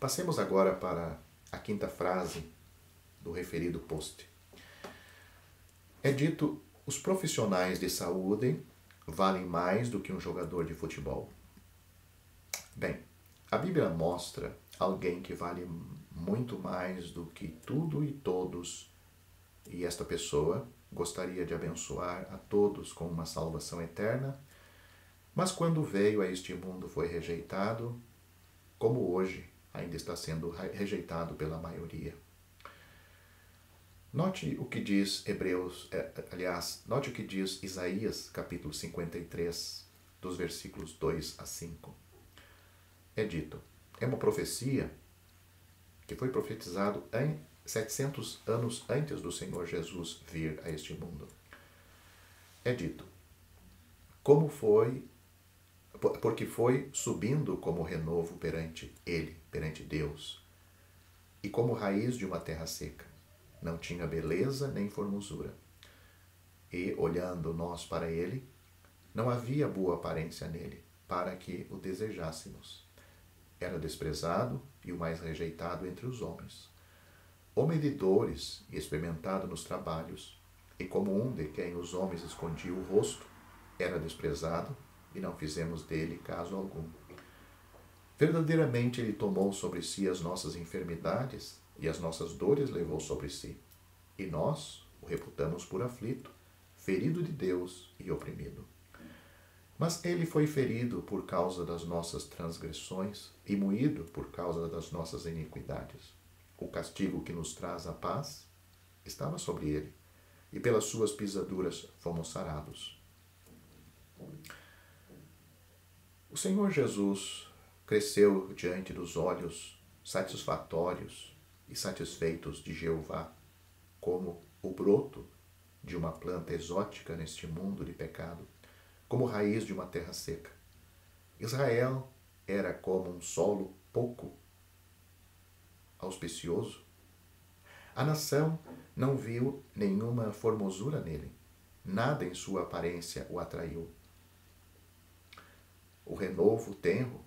Passemos agora para a quinta frase do referido post. É dito: os profissionais de saúde valem mais do que um jogador de futebol. Bem, a Bíblia mostra alguém que vale muito mais do que tudo e todos, e esta pessoa gostaria de abençoar a todos com uma salvação eterna, mas quando veio a este mundo foi rejeitado, como hoje ainda está sendo rejeitado pela maioria. Note o que diz note o que diz Isaías, capítulo 53, dos versículos 2 a 5. É dito: é uma profecia que foi profetizado 700 anos antes do Senhor Jesus vir a este mundo. É dito: porque foi subindo como renovo perante Ele, perante Deus, e como raiz de uma terra seca. Não tinha beleza nem formosura. E, olhando nós para Ele, não havia boa aparência nele, para que o desejássemos. Era desprezado e o mais rejeitado entre os homens, homem de dores e experimentado nos trabalhos, e como um de quem os homens escondiam o rosto, era desprezado e não fizemos dele caso algum. Verdadeiramente ele tomou sobre si as nossas enfermidades e as nossas dores levou sobre si. E nós o reputamos por aflito, ferido de Deus e oprimido. Mas ele foi ferido por causa das nossas transgressões e moído por causa das nossas iniquidades. O castigo que nos traz a paz estava sobre ele, e pelas suas pisaduras fomos sarados. O Senhor Jesus cresceu diante dos olhos satisfatórios e satisfeitos de Jeová, como o broto de uma planta exótica neste mundo de pecado, como raiz de uma terra seca. Israel era como um solo pouco auspicioso. A nação não viu nenhuma formosura nele, nada em sua aparência o atraiu. O renovo tenro,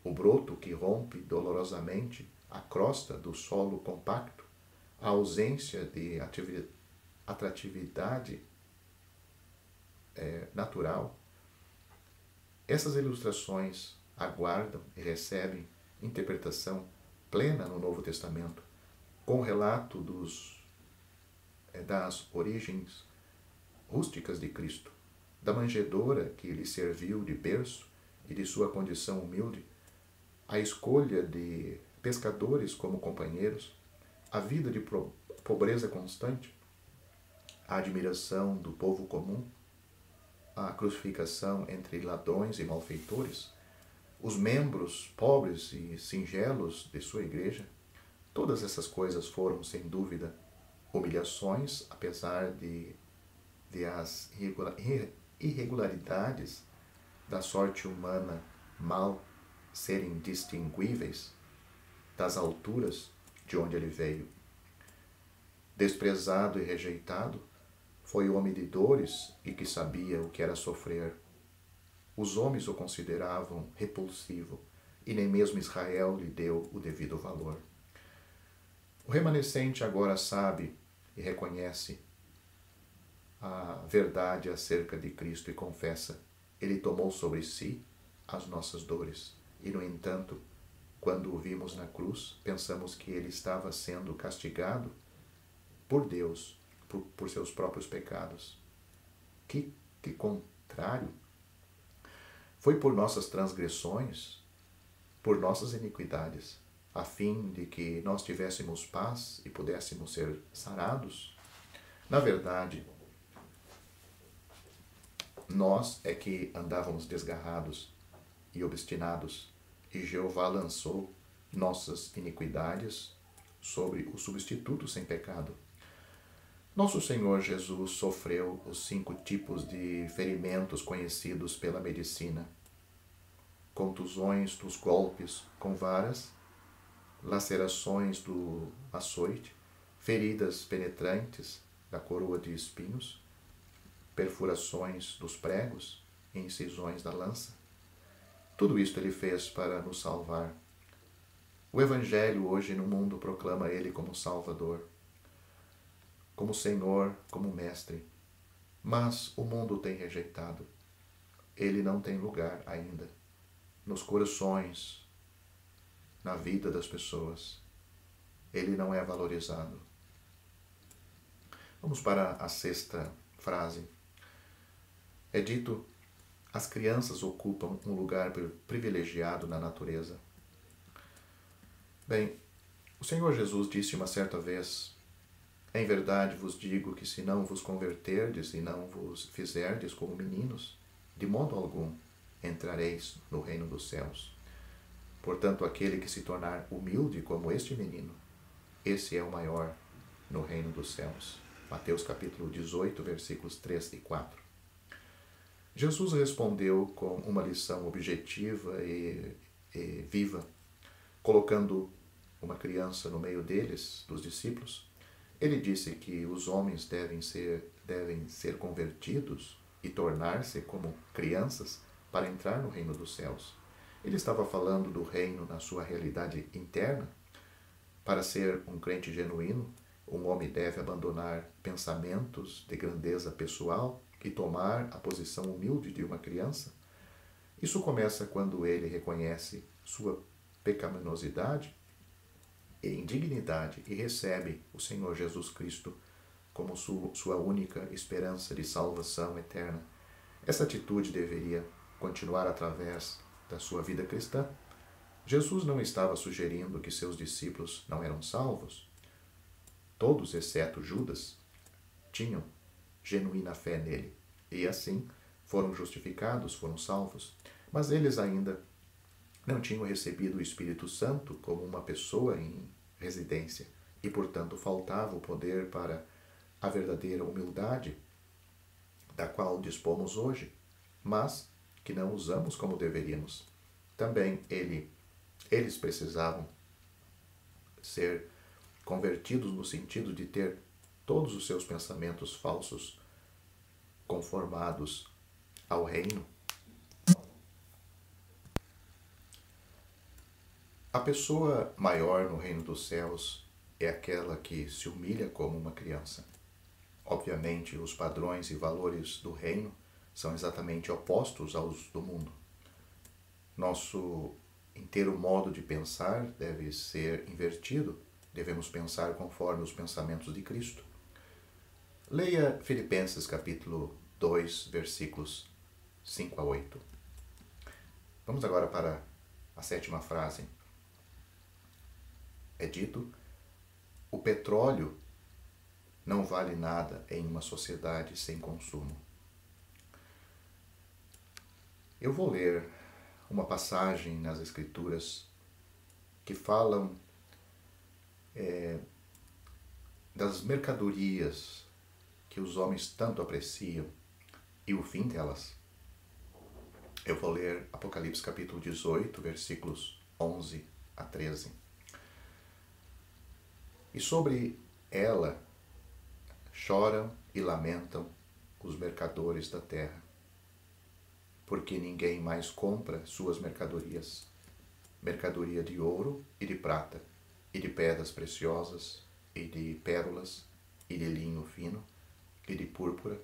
o broto que rompe dolorosamente a crosta do solo compacto, a ausência de atratividade natural. Essas ilustrações aguardam e recebem interpretação plena no Novo Testamento, com o relato das origens rústicas de Cristo, da manjedoura que lhe serviu de berço e de sua condição humilde, a escolha de pescadores como companheiros, a vida de pobreza constante, a admiração do povo comum, a crucificação entre ladrões e malfeitores, os membros pobres e singelos de sua igreja. Todas essas coisas foram, sem dúvida, humilhações, apesar de as irregularidades da sorte humana mal serem distinguíveis das alturas de onde ele veio. Desprezado e rejeitado, foi homem de dores e que sabia o que era sofrer. Os homens o consideravam repulsivo e nem mesmo Israel lhe deu o devido valor. O remanescente agora sabe e reconhece a verdade acerca de Cristo e confessa: ele tomou sobre si as nossas dores. E, no entanto, quando o vimos na cruz, pensamos que ele estava sendo castigado por Deus, por seus próprios pecados. Que contrário! Foi por nossas transgressões, por nossas iniquidades, a fim de que nós tivéssemos paz e pudéssemos ser sarados. Na verdade, nós é que andávamos desgarrados e obstinados, e Jeová lançou nossas iniquidades sobre o substituto sem pecado. Nosso Senhor Jesus sofreu os 5 tipos de ferimentos conhecidos pela medicina: contusões dos golpes com varas, lacerações do açoite, feridas penetrantes da coroa de espinhos, perfurações dos pregos e incisões da lança. Tudo isto ele fez para nos salvar. O Evangelho hoje no mundo proclama Ele como Salvador, como Senhor, como Mestre. Mas o mundo tem rejeitado. Ele não tem lugar ainda nos corações, na vida das pessoas. Ele não é valorizado. Vamos para a sexta frase. É dito: as crianças ocupam um lugar privilegiado na natureza. Bem, o Senhor Jesus disse uma certa vez: em verdade vos digo que se não vos converterdes e não vos fizerdes como meninos, de modo algum entrareis no reino dos céus. Portanto, aquele que se tornar humilde como este menino, esse é o maior no reino dos céus. Mateus capítulo 18, versículos 3 e 4. Jesus respondeu com uma lição objetiva e viva, colocando uma criança no meio deles, dos discípulos. Ele disse que os homens devem ser convertidos e tornar-se como crianças para entrar no reino dos céus. Ele estava falando do reino na sua realidade interna. Para ser um crente genuíno, um homem deve abandonar pensamentos de grandeza pessoal e tomar a posição humilde de uma criança. Isso começa quando ele reconhece sua pecaminosidade e indignidade e recebe o Senhor Jesus Cristo como sua única esperança de salvação eterna. Essa atitude deveria continuar através da sua vida cristã. Jesus não estava sugerindo que seus discípulos não eram salvos. Todos, exceto Judas, tinham genuína fé nele e assim foram justificados, foram salvos. Mas eles ainda não tinham recebido o Espírito Santo como uma pessoa em residência e, portanto, faltava o poder para a verdadeira humildade da qual dispomos hoje, mas que não usamos como deveríamos. Também eles precisavam ser convertidos no sentido de ter todos os seus pensamentos falsos conformados ao reino. A pessoa maior no reino dos céus é aquela que se humilha como uma criança. Obviamente, os padrões e valores do reino são exatamente opostos aos do mundo. Nosso inteiro modo de pensar deve ser invertido. Devemos pensar conforme os pensamentos de Cristo. Leia Filipenses capítulo 2, versículos 5 a 8. Vamos agora para a sétima frase. É dito: o petróleo não vale nada em uma sociedade sem consumo. Eu vou ler uma passagem nas Escrituras que falam das mercadorias que os homens tanto apreciam e o fim delas. Eu vou ler Apocalipse capítulo 18, versículos 11 a 13. E sobre ela choram e lamentam os mercadores da terra, porque ninguém mais compra suas mercadorias, mercadoria de ouro e de prata, e de pedras preciosas, e de pérolas, e de linho fino, e de púrpura,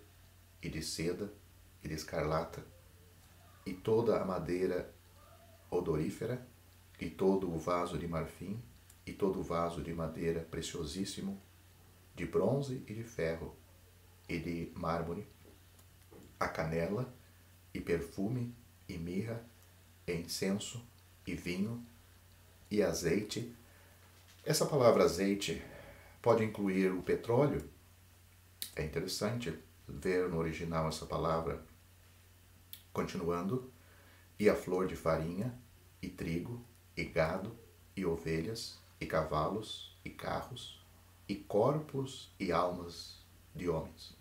e de seda, e de escarlata, e toda a madeira odorífera, e todo o vaso de marfim, e todo o vaso de madeira preciosíssimo, de bronze e de ferro, e de mármore, a canela, e perfume, e mirra, e incenso, e vinho, e azeite. Essa palavra azeite pode incluir o petróleo. É interessante ver no original essa palavra. Continuando, e a flor de farinha, e trigo, e gado, e ovelhas, e cavalos, e carros, e corpos e almas de homens.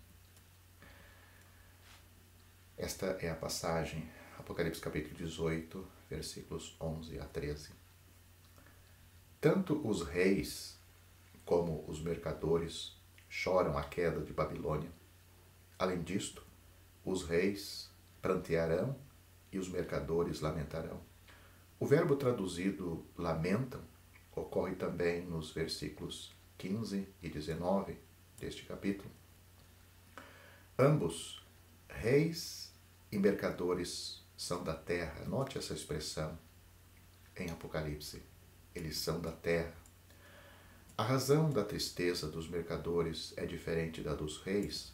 Esta é a passagem, Apocalipse capítulo 18, versículos 11 a 13. Tanto os reis como os mercadores choram a queda de Babilônia. Além disto, os reis prantearão e os mercadores lamentarão. O verbo traduzido lamentam ocorre também nos versículos 15 e 19 deste capítulo. Ambos, reis e mercadores, são da terra. Note essa expressão em Apocalipse. Eles são da terra. A razão da tristeza dos mercadores é diferente da dos reis.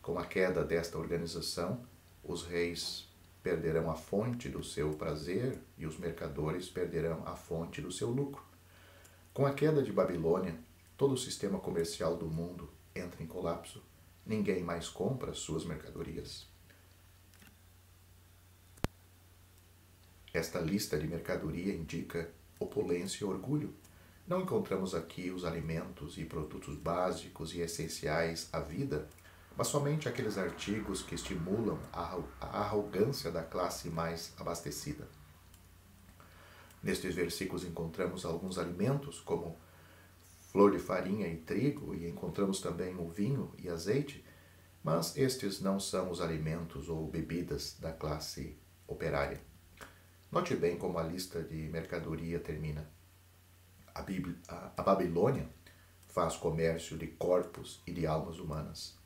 Com a queda desta organização, os reis perderão a fonte do seu prazer e os mercadores perderão a fonte do seu lucro. Com a queda de Babilônia, todo o sistema comercial do mundo entra em colapso. Ninguém mais compra suas mercadorias. Esta lista de mercadoria indica opulência e orgulho. Não encontramos aqui os alimentos e produtos básicos e essenciais à vida, mas somente aqueles artigos que estimulam a arrogância da classe mais abastecida. Nestes versículos encontramos alguns alimentos, como flor de farinha e trigo, e encontramos também o vinho e azeite, mas estes não são os alimentos ou bebidas da classe operária. Note bem como a lista de mercadoria termina. A Babilônia faz comércio de corpos e de almas humanas.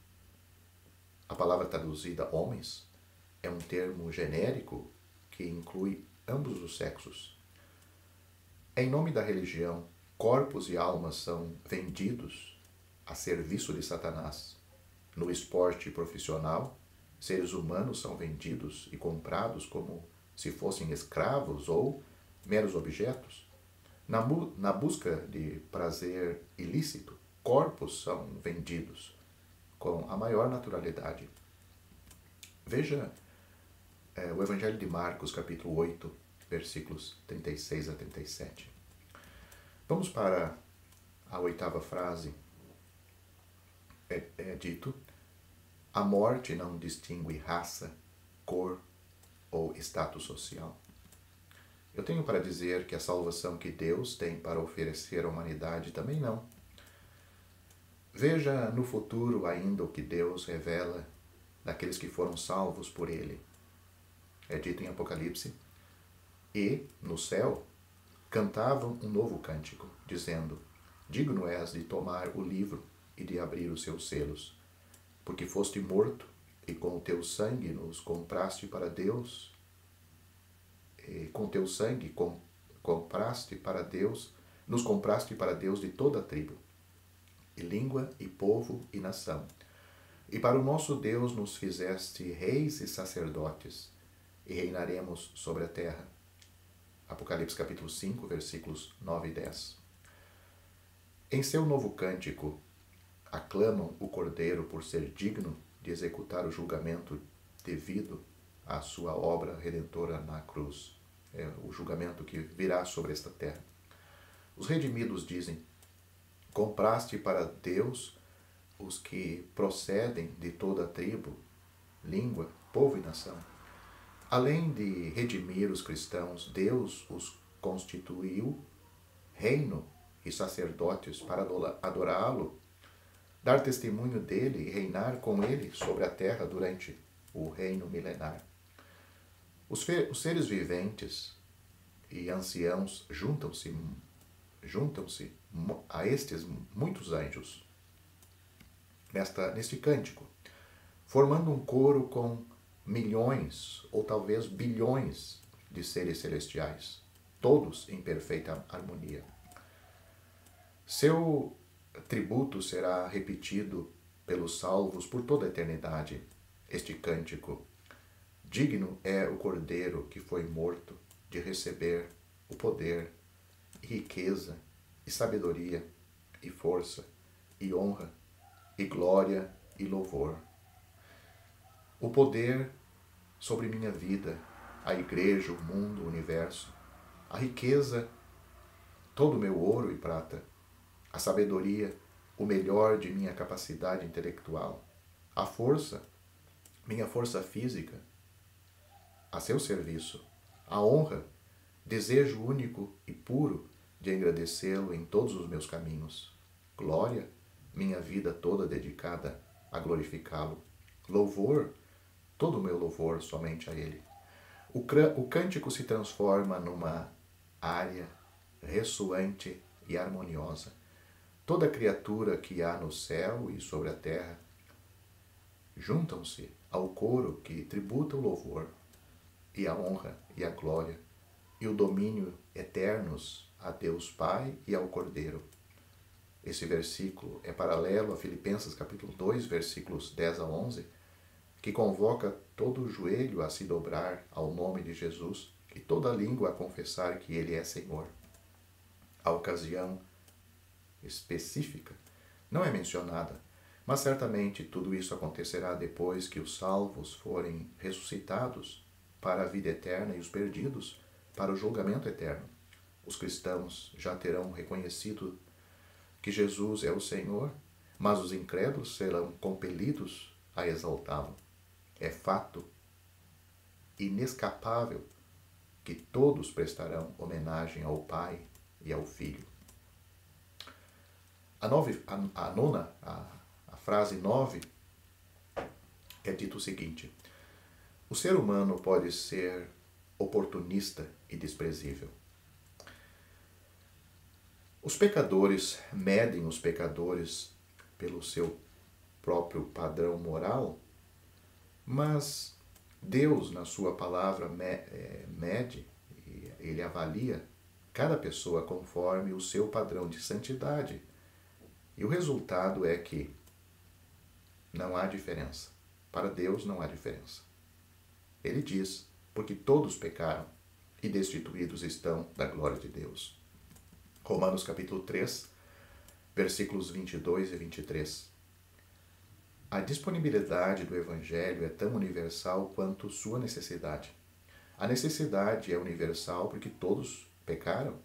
A palavra traduzida homens é um termo genérico que inclui ambos os sexos. Em nome da religião, corpos e almas são vendidos a serviço de Satanás. No esporte profissional, seres humanos são vendidos e comprados como se fossem escravos ou meros objetos. Na busca de prazer ilícito, corpos são vendidos com a maior naturalidade. Veja o Evangelho de Marcos, capítulo 8, versículos 36 a 37. Vamos para a 8ª frase. É dito: a morte não distingue raça, cor ou status social. Eu tenho para dizer que a salvação que Deus tem para oferecer à humanidade também não. Veja no futuro ainda o que Deus revela daqueles que foram salvos por Ele. É dito em Apocalipse: e, no céu, cantavam um novo cântico, dizendo: digno és de tomar o livro e de abrir os seus selos, porque foste morto, e com o teu sangue nos compraste para Deus, e com teu sangue nos compraste para Deus de toda a tribo, e língua, e povo, e nação. E para o nosso Deus nos fizeste reis e sacerdotes, e reinaremos sobre a terra. Apocalipse capítulo 5, versículos 9 e 10. Em seu novo cântico, aclamam o Cordeiro por ser digno de executar o julgamento devido à sua obra redentora na cruz. É o julgamento que virá sobre esta terra. Os redimidos dizem: compraste para Deus os que procedem de toda a tribo, língua, povo e nação. Além de redimir os cristãos, Deus os constituiu reino e sacerdotes para adorá-lo, dar testemunho dele e reinar com ele sobre a terra durante o reino milenar. Os seres viventes e anciãos juntam-se a estes muitos anjos neste cântico, formando um coro com milhões ou talvez bilhões de seres celestiais, todos em perfeita harmonia. Seu tributo será repetido pelos salvos por toda a eternidade. Este cântico: digno é o Cordeiro que foi morto de receber o poder, e riqueza, e sabedoria, e força, e honra, e glória, e louvor. O poder sobre minha vida, a igreja, o mundo, o universo, a riqueza, todo o meu ouro e prata, a sabedoria, o melhor de minha capacidade intelectual, a força, minha força física, a seu serviço, a honra, desejo único e puro de engrandecê-lo em todos os meus caminhos, glória, minha vida toda dedicada a glorificá-lo, louvor, todo o meu louvor somente a Ele. O cântico se transforma numa área ressoante e harmoniosa. Toda criatura que há no céu e sobre a terra juntam-se ao coro que tributa o louvor e a honra e a glória e o domínio eternos a Deus Pai e ao Cordeiro. Esse versículo é paralelo a Filipenses capítulo 2, versículos 10 a 11, que convoca todo o joelho a se dobrar ao nome de Jesus e toda língua a confessar que Ele é Senhor. A ocasião específica não é mencionada, mas certamente tudo isso acontecerá depois que os salvos forem ressuscitados para a vida eterna e os perdidos para o julgamento eterno. Os cristãos já terão reconhecido que Jesus é o Senhor, mas os incrédulos serão compelidos a exaltá-lo. É fato inescapável que todos prestarão homenagem ao Pai e ao Filho. A frase 9 é dito o seguinte: o ser humano pode ser oportunista e desprezível. Os pecadores medem os pecadores pelo seu próprio padrão moral, mas Deus, na sua palavra, mede, Ele avalia cada pessoa conforme o seu padrão de santidade. E o resultado é que não há diferença. Para Deus não há diferença. Ele diz, porque todos pecaram e destituídos estão da glória de Deus. Romanos capítulo 3, versículos 22 e 23. A disponibilidade do Evangelho é tão universal quanto sua necessidade. A necessidade é universal porque todos pecaram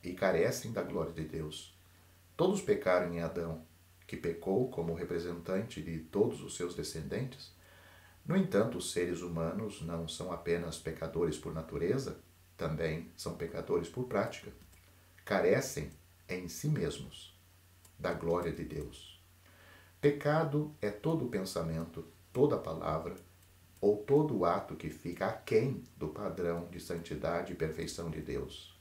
e carecem da glória de Deus. Todos pecaram em Adão, que pecou como representante de todos os seus descendentes. No entanto, os seres humanos não são apenas pecadores por natureza, também são pecadores por prática. Carecem em si mesmos da glória de Deus. Pecado é todo pensamento, toda palavra ou todo ato que fica aquém do padrão de santidade e perfeição de Deus.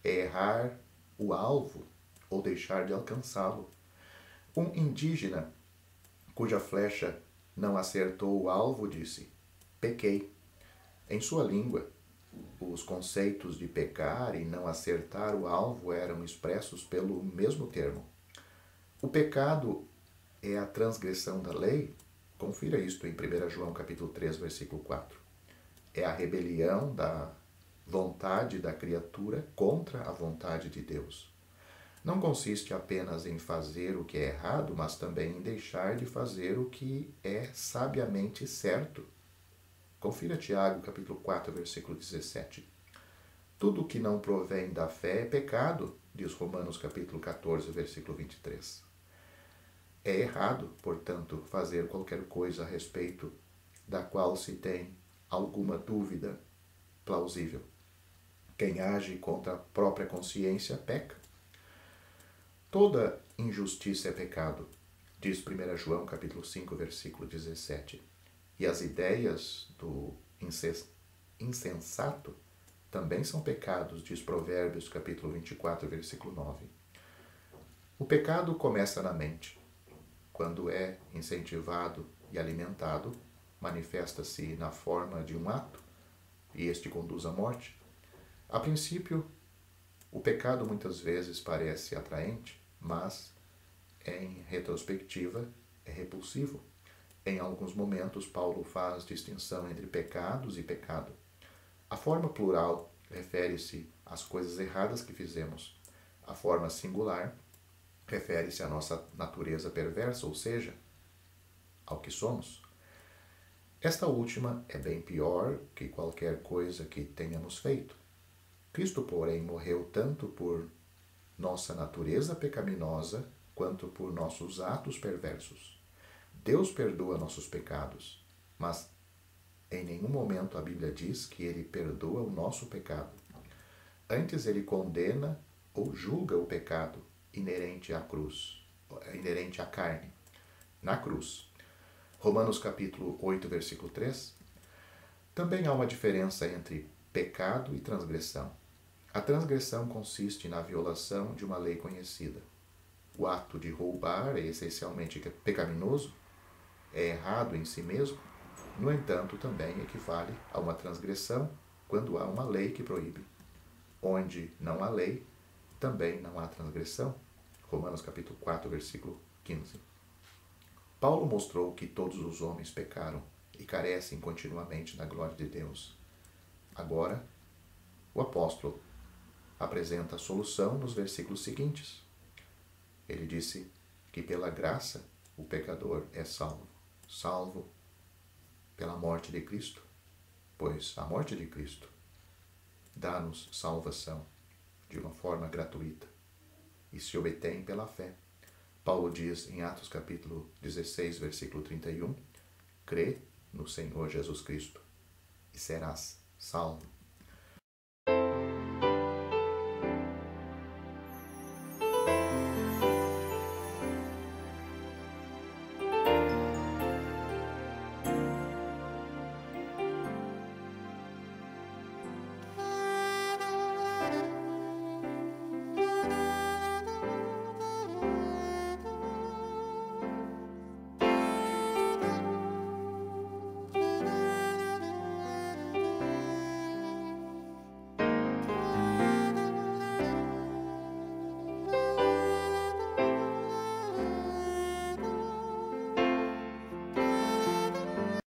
É errar o alvo ou deixar de alcançá-lo. Um indígena cuja flecha não acertou o alvo disse: pequei. Em sua língua, os conceitos de pecar e não acertar o alvo eram expressos pelo mesmo termo. O pecado é a transgressão da lei. Confira isto em 1 João capítulo 3, versículo 4. É a rebelião da vontade da criatura contra a vontade de Deus. Não consiste apenas em fazer o que é errado, mas também em deixar de fazer o que é sabiamente certo. Confira Tiago, capítulo 4, versículo 17. Tudo que não provém da fé é pecado, diz Romanos, capítulo 14, versículo 23. É errado, portanto, fazer qualquer coisa a respeito da qual se tem alguma dúvida plausível. Quem age contra a própria consciência peca. Toda injustiça é pecado, diz 1 João capítulo 5, versículo 17. E as ideias do insensato também são pecados, diz Provérbios capítulo 24, versículo 9. O pecado começa na mente. Quando é incentivado e alimentado, manifesta-se na forma de um ato, e este conduz à morte. A princípio, o pecado muitas vezes parece atraente, mas, em retrospectiva, é repulsivo. Em alguns momentos, Paulo faz distinção entre pecados e pecado. A forma plural refere-se às coisas erradas que fizemos. A forma singular refere-se à nossa natureza perversa, ou seja, ao que somos. Esta última é bem pior que qualquer coisa que tenhamos feito. Cristo, porém, morreu tanto por nossa natureza pecaminosa quanto por nossos atos perversos. Deus perdoa nossos pecados, mas em nenhum momento a Bíblia diz que Ele perdoa o nosso pecado. Antes Ele condena ou julga o pecado inerente à cruz, inerente à carne, na cruz. Romanos capítulo 8, versículo 3. Também há uma diferença entre pecado e transgressão. A transgressão consiste na violação de uma lei conhecida. O ato de roubar é essencialmente pecaminoso, é errado em si mesmo, no entanto, também equivale a uma transgressão quando há uma lei que proíbe. Onde não há lei, também não há transgressão. Romanos capítulo 4, versículo 15. Paulo mostrou que todos os homens pecaram e carecem continuamente da glória de Deus. Agora, o apóstolo apresenta a solução nos versículos seguintes. Ele disse que pela graça o pecador é salvo. Salvo pela morte de Cristo, pois a morte de Cristo dá-nos salvação de uma forma gratuita e se obtém pela fé. Paulo diz em Atos capítulo 16, versículo 31, crê no Senhor Jesus Cristo e serás salvo.